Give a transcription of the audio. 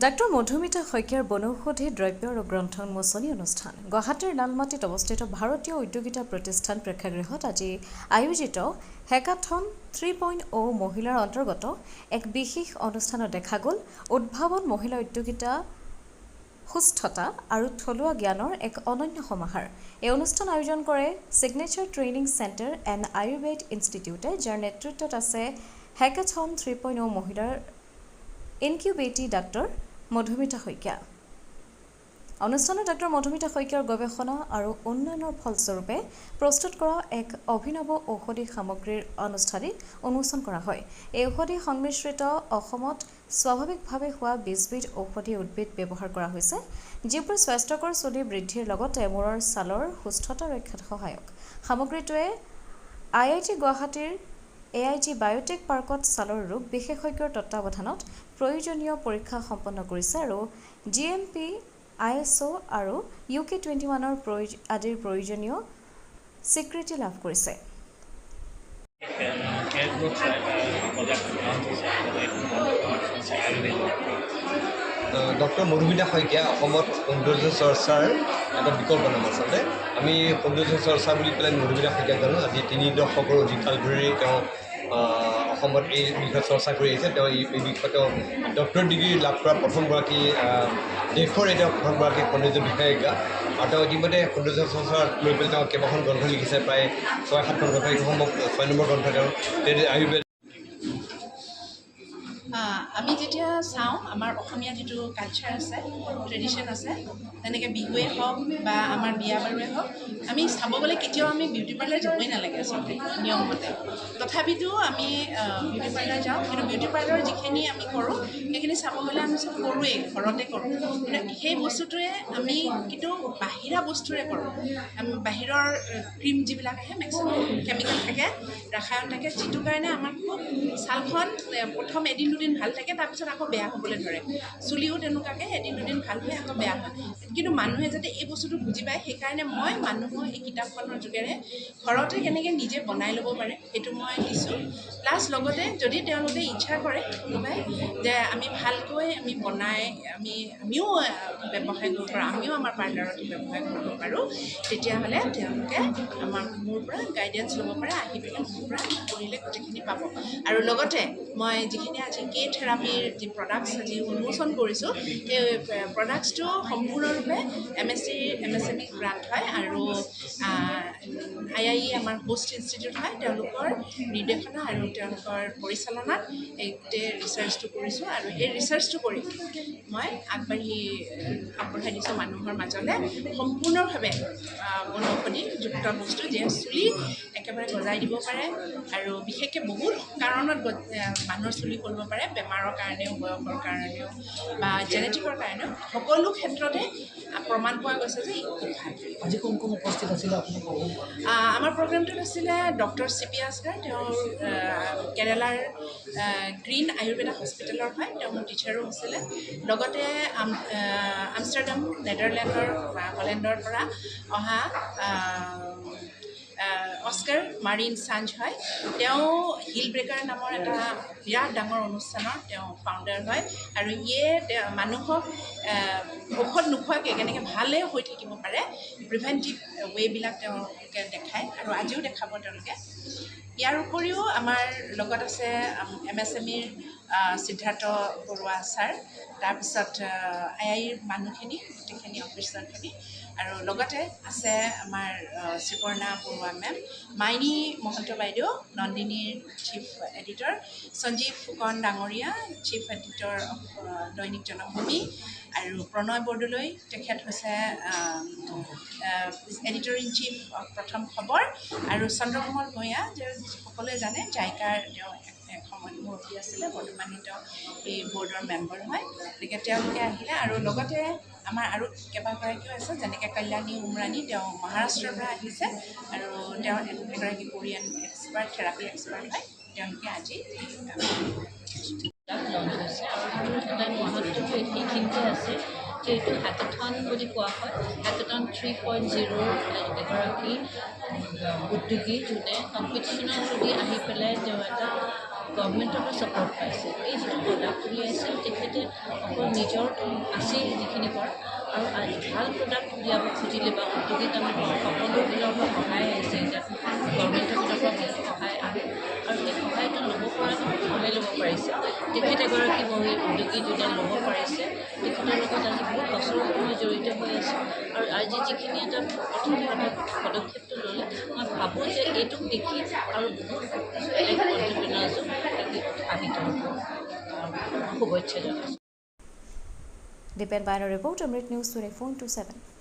Doctor Madhumita শইকীয়াৰ বনৌষধি দ্ৰব্য আৰু গ্ৰন্থ উন্মোচনী অনুষ্ঠান গুৱাহাটীৰ লালমাটিত অৱস্থিত ভাৰতীয় উদ্যোগিতা প্ৰতিষ্ঠান প্ৰেক্ষাগৃহত আজি আয়োজিত হেকাথন 3.0 মহিলাৰ অন্তৰ্গত এক বিশেষ অনুষ্ঠানত দেখা গ'ল উদ্ভাৱন মহিলা উদ্যোগিতা সুস্থতা আৰু থলুৱা জ্ঞানৰ এক অনন্য সমাহাৰ। এই অনুষ্ঠান আয়োজন কৰে signature training centre and Ayurveda ইনষ্টিটিউটে, যাৰ নেতৃত্বত আছে হেকাথন 3.0 মহিলাৰ ইনকিউবেটি ডাক্তৰ মধুমিতা শইকীয়া। অনুষ্ঠানত ডাক্তৰ মধুমিতা শইকীয়াৰ গৱেষণা আৰু উন্নয়নৰ ফলস্বৰূপে প্ৰস্তুত কৰা এক অভিনৱ ঔষধি সামগ্ৰীৰ আনুষ্ঠানিক উন্মোচন কৰা হয়। এই ঔষধি সংমিশ্ৰিত অসমত স্বাভাৱিকভাৱে হোৱা 20বিধ ঔষধি উদ্ভিদ ব্যৱহাৰ কৰা হৈছে, যিবোৰ স্বাস্থ্যকৰ চুলি বৃদ্ধিৰ লগতে মূৰৰ ছালৰ সুস্থতা ৰক্ষাত সহায়ক। সামগ্ৰীটোৱে IIT গুৱাহাটীৰ AIG বায়োটেক পাৰ্কত ছালৰ ৰোগ বিশেষজ্ঞৰ তত্ত্বাৱধানত প্ৰয়োজনীয় পৰীক্ষা সম্পন্ন কৰিছে আৰু GMP, ISO আৰু UK 21 আদিৰ প্ৰয়োজনীয় স্বীকৃতি লাভ কৰিছে। ডক্টৰ মধুমিতা শইকীয়া অসমত সৌন্দৰ্য চৰ্চাৰ এটা বিকল্প নাম আচলতে। আমি সৌন্দৰ্য চৰ্চা বুলি পেলাই মধুমিতা শইকীয়াক জানো। আজি 3 দশকৰ অধিক কাল ধৰি তেওঁ অসমত এই বিষয়ে চৰ্চা কৰি আহিছে। তেওঁ এই বিষয়ে তেওঁ ডক্টৰ ডিগ্ৰী লাভ কৰা প্ৰথমগৰাকী দেশৰ এতিয়া প্ৰথমগৰাকী সৌন্দৰ্য বিষয়াজ্ঞা। আৰু তেওঁ ইতিমধ্যে সৌন্দৰ্য চৰ্চা লৈ পেলাই তেওঁ কেইবাখন গ্ৰন্থ লিখিছে, প্ৰায় 6-7খন গ্ৰন্থ। এই সম্ভৱ 6 নম্বৰ গ্ৰন্থ তেওঁৰ আয়ুৰ্বেদ। আমি যেতিয়া চাওঁ আমাৰ অসমীয়া যিটো কালচাৰ আছে, ট্ৰেডিশ্যন আছে, তেনেকৈ বিহুৱে হওক বা আমাৰ বিয়া বাৰুৱে হওক, আমি চাব গ'লে কেতিয়াও আমি বিউটি পাৰ্লাৰ যাবই নালাগে আচলতে নিয়মমতে। তথাপিতো আমি বিউটি পাৰ্লাৰ যাওঁ, কিন্তু বিউটি পাৰ্লাৰৰ যিখিনি আমি কৰোঁ সেইখিনি চাব গ'লে আমি চব কৰোঁৱেই, ঘৰতে কৰোঁ। কিন্তু সেই বস্তুটোৱে আমি কিন্তু বাহিৰা বস্তুৰে কৰোঁ। বাহিৰৰ ক্ৰীম যিবিলাক আহে মেক্সিমাম কেমিকেল থাকে, ৰাসায়ন থাকে, যিটো কাৰণে আমাৰ খুব ছালখন প্ৰথম এদিন দুদিন ভাল থাকে, তাৰপিছত আকৌ বেয়া হ'বলৈ ধৰে। চুলিও তেনেকুৱাকৈ এদিন দুদিন ভাল হৈ আকৌ বেয়া হয়। কিন্তু মানুহে যাতে এই বস্তুটো বুজি পায়, সেইকাৰণে মই মানুহক এই কিতাপখনৰ যোগেৰে ঘৰতে কেনেকৈ নিজে বনাই ল'ব পাৰে সেইটো মই দিছোঁ। প্লাছ লগতে যদি তেওঁলোকে ইচ্ছা কৰে কোনোবাই যে আমি ভালকৈ আমি বনাই আমিও ব্যৱসায় কৰিব পাৰোঁ, আমিও আমাৰ পাৰ্লাৰত ব্যৱসায় কৰিব পাৰোঁ, তেতিয়াহ'লে তেওঁলোকে মোৰ পৰা গাইডেঞ্চ ল'ব পাৰে, আহি পেলাই মোৰ পৰা কৰিলে গোটেইখিনি পাব। আৰু লগতে মই যিখিনি আজি থেৰাপিৰ যি প্ৰডাক্টছ আজি উন্মোচন কৰিছোঁ, সেই প্ৰডাক্টছটো সম্পূৰ্ণৰূপে MSME গ্ৰাণ্ট হয় আৰু IIE আমাৰ হোষ্ট ইনষ্টিটিউট হয়। তেওঁলোকৰ নিৰ্দেশনা আৰু তেওঁলোকৰ পৰিচালনাত এই গোটেই ৰিচাৰ্চটো কৰিছোঁ আৰু এই ৰিচাৰ্চটো কৰি মই আগবঢ়াই দিছোঁ মানুহৰ মাজলৈ সম্পূৰ্ণভাৱে বনৌষধিযুক্ত বস্তু, যে চুলি একেবাৰে গজাই দিব পাৰে আৰু বিশেষকৈ বহুত কাৰণত মানুহৰ চুলি কৰিব পাৰে, বেমাৰৰ কাৰণেও, বয়সৰ কাৰণেও বা জেনেটিকৰ কাৰণেও, সকলো ক্ষেত্ৰতে প্ৰমাণ পোৱা গৈছে যে ই খুব ভাল। আজি কোন কোন উপস্থিত আছিলে আপুনি? আমাৰ প্ৰগ্ৰেমটোত আছিলে ডক্টৰ CP আছগাৰ, তেওঁ কেৰেলাৰ গ্ৰীণ আয়ুৰ্বেদা হস্পিটেলৰ হয়, তেওঁ মোৰ টিচাৰো আছিলে। লগতে আমষ্টাৰডাম নেডাৰলেণ্ডৰ হলেণ্ডৰ পৰা অহা অস্কাৰ মাৰিন চাঞ্জ হয়। তেওঁ হিল ব্ৰেকাৰ নামৰ এটা বিৰাট ডাঙৰ অনুষ্ঠানৰ তেওঁ ফাউণ্ডাৰ হয় আৰু ইয়ে মানুহক ঔষধ নোখোৱাকৈ কেনেকৈ ভালে হৈ থাকিব পাৰে প্ৰিভেণ্টিভ ৱে'বিলাক তেওঁলোকে দেখায় আৰু আজিও দেখাব তেওঁলোকে। ইয়াৰ উপৰিও আমাৰ লগত আছে MSMEৰ সিদ্ধাৰ্থ বৰুৱা ছাৰ, তাৰপিছত IIEৰ মানুহখিনি, গোটেইখিনি অফিচাৰখিনি, আৰু লগতে আছে আমাৰ সুপৰ্ণা বৰুৱা মেম, মাইনী মহন্ত বাইদেউ, নন্দিনীৰ চিফ এডিটৰ, সঞ্জীৱ ফুকন ডাঙৰীয়া চিফ এডিটৰ দৈনিক জনভূমি, আৰু প্ৰণয় বৰদলৈ, তেখেত হৈছে এডিটৰ ইন চিফ প্ৰথম খবৰ, আৰু চন্দ্ৰকমল ভূঞা, যে সকলোৱে জানে জাইকাৰ তেওঁ সময়ত মুৰব্বী আছিলে, বৰ্তমান তেওঁ এই বৰ্ডৰ মেম্বাৰ হয়। গতিকে তেওঁলোকে আহিলে আৰু লগতে আমাৰ আৰু কেইবাগৰাকীও আছে, যেনেকৈ কল্যাণী উমৰাণী, তেওঁ মহাৰাষ্ট্ৰৰ পৰা আহিছে আৰু তেওঁ এগৰাকী কোৰিয়ান এক্সপাৰ্ট, থেৰাপি এক্সপাৰ্ট হয়। তেওঁলোকে আজি লঞ্চ হৈছে আৰু এটা মহত্বটো এইখিনিতে আছে যে এইটো হেকাথন বুলি কোৱা হয়। হেকাথন 3.0 এগৰাকী উদ্যোগী যোনে কম্পিটিশ্যনৰ যোগেদি আহি পেলাই তেওঁ এটা গভৰ্ণমেণ্টৰ পৰা ছাপৰ্ট পাইছে এই যিটো প্ৰডাক্ট উলিয়াইছে তেখেতে অকল নিজৰটো আছেই যিখিনি কৰা আৰু ভাল প্ৰডাক্ট উলিয়াব খুজিলে বা উদ্যোগিক আমি সকলো ফালৰ পৰা সহায় আহিছে এতিয়া গভৰ্ণমেণ্টৰ ফালৰ পৰা বহুত সহায় আহে আৰু সেই সহায়টো ল'ব পৰাটো সহায় ল'ব পাৰিছে তেখেত এগৰাকী উদ্যোগী যোনে ল'ব পাৰিছে তেখেতৰ লগত আজি বহুত বছৰৰ সময় জড়িত হৈ আছে আৰু আজি যিখিনি এটা প্ৰথম পদক্ষেপটো ল'লে মই ভাবোঁ যে এইটোক দেখি আৰু বহুত বেলেগ এণ্টাৰপ্ৰিনাৰ্ছো আহিত হ'ব শুভেচ্ছা জনাইছোঁ। দীপেন বাইনৰ ৰিপৰ্ট, অমৃত নিউজ 24/7।